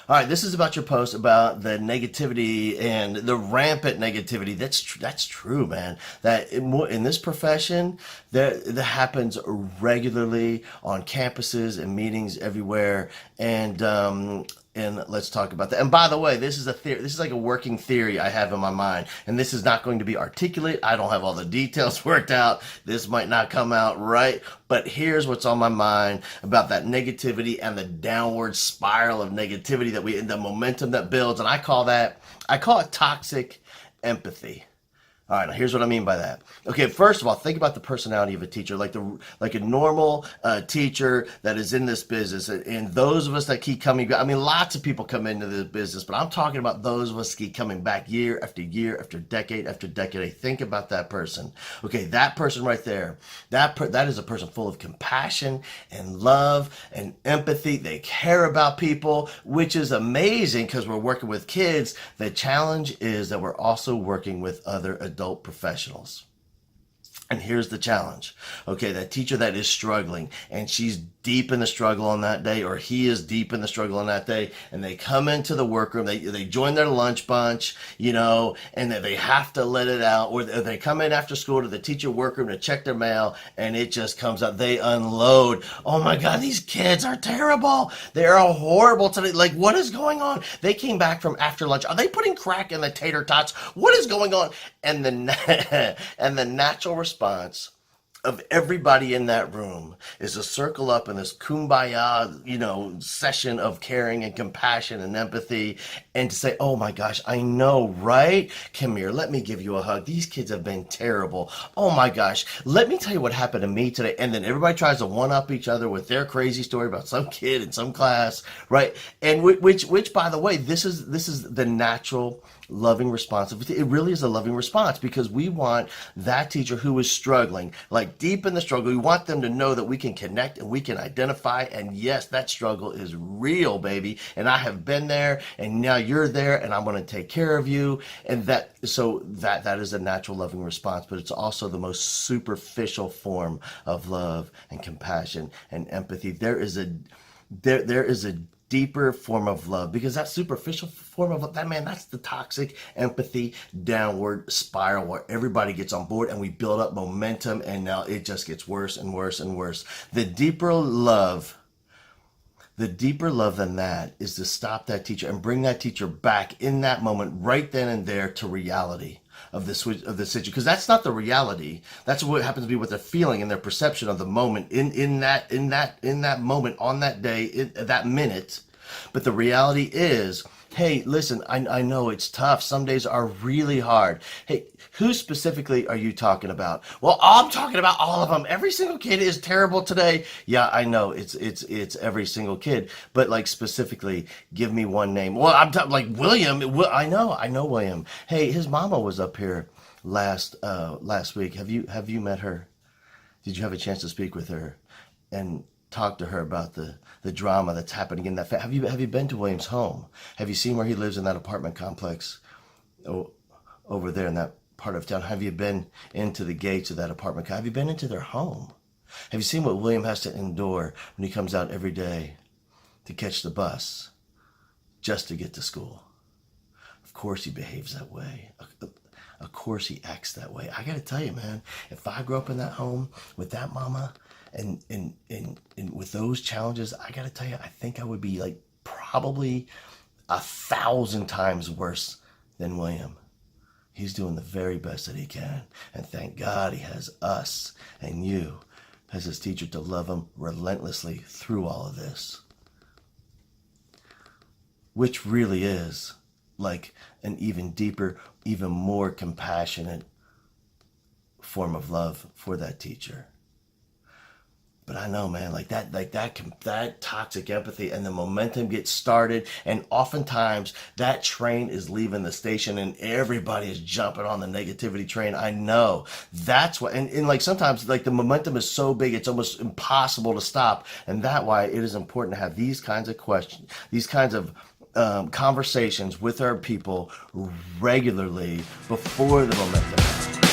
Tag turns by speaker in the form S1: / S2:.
S1: All right, this is about your post about the negativity and the rampant negativity. That's true, man. That in this profession, that happens regularly on campuses and meetings everywhere. And let's talk about that. And by the way, this is a theory. This is like a working theory I have in my mind, and this is not going to be articulate. I don't have all the details worked out. This might not come out right, but here's what's on my mind about that negativity and the downward spiral of negativity the momentum that builds, and I call it toxic empathy. All right, now here's what I mean by that. Okay, first of all, think about the personality of a teacher, like a normal teacher that is in this business, and those of us that keep coming back. I mean, lots of people come into this business, but I'm talking about those of us keep coming back year after year after decade after decade. Think about that person. Okay, that person right there, that is a person full of compassion and love and empathy. They care about people, which is amazing because we're working with kids. The challenge is that we're also working with other adult professionals. And here's the challenge. Okay, that teacher that is struggling and she's deep in the struggle on that day, or he is deep in the struggle on that day, and they come into the workroom, they join their lunch bunch, and they have to let it out, or they come in after school to the teacher workroom to check their mail, and it just comes out. They unload. Oh my God, these kids are terrible. They're horrible today. Like, what is going on? They came back from after lunch. Are they putting crack in the tater tots? What is going on? And the natural response of everybody in that room is to circle up in this kumbaya, session of caring and compassion and empathy, and to say, oh my gosh, I know, right? Come here, let me give you a hug. These kids have been terrible. Oh my gosh, let me tell you what happened to me today. And then everybody tries to one up each other with their crazy story about some kid in some class, right? And which by the way, this is the natural loving response. It really is a loving response, because we want that teacher who is struggling, like deep in the struggle, we want them to know that we can connect and we can identify, and yes, that struggle is real, baby, and I have been there, and now you're there, and I'm going to take care of you. And that is a natural loving response, but it's also the most superficial form of love and compassion and empathy. There is a deeper form of love, because that superficial form of love, that's the toxic empathy downward spiral where everybody gets on board and we build up momentum, and now it just gets worse and worse and worse. The deeper love than that is to stop that teacher and bring that teacher back in that moment, right then and there, to reality of the situation, because that's not the reality. That's what happens to be what they're feeling and their perception of the moment in that moment, on that day, that minute. But the reality is, hey, listen, I know it's tough. Some days are really hard. Hey, who specifically are you talking about? Well, I'm talking about all of them. Every single kid is terrible today. Yeah, I know it's every single kid, but like specifically, give me one name. Well, I'm talking like William. I know William. Hey, his mama was up here last week. Have you met her? Did you have a chance to speak with her and talk to her about the drama that's happening in that family? Have you been to William's home? Have you seen where he lives in that apartment complex over there in that part of town? Have you been into the gates of that apartment? Have you been into their home? Have you seen what William has to endure when he comes out every day to catch the bus just to get to school? Of course he behaves that way. Of course he acts that way. I gotta tell you, man, if I grew up in that home with that mama and with those challenges, I gotta tell you, I think I would be like probably 1,000 times worse than William. He's doing the very best that he can, and thank God he has us and you as his teacher to love him relentlessly through all of this, which really is like an even deeper, even more compassionate form of love for that teacher. But I know, man, that toxic empathy, and the momentum gets started, and oftentimes that train is leaving the station and everybody is jumping on the negativity train. I know that's why, and like sometimes like the momentum is so big it's almost impossible to stop, and that's why it is important to have these kinds of questions, these kinds of conversations with our people regularly before the momentum happens.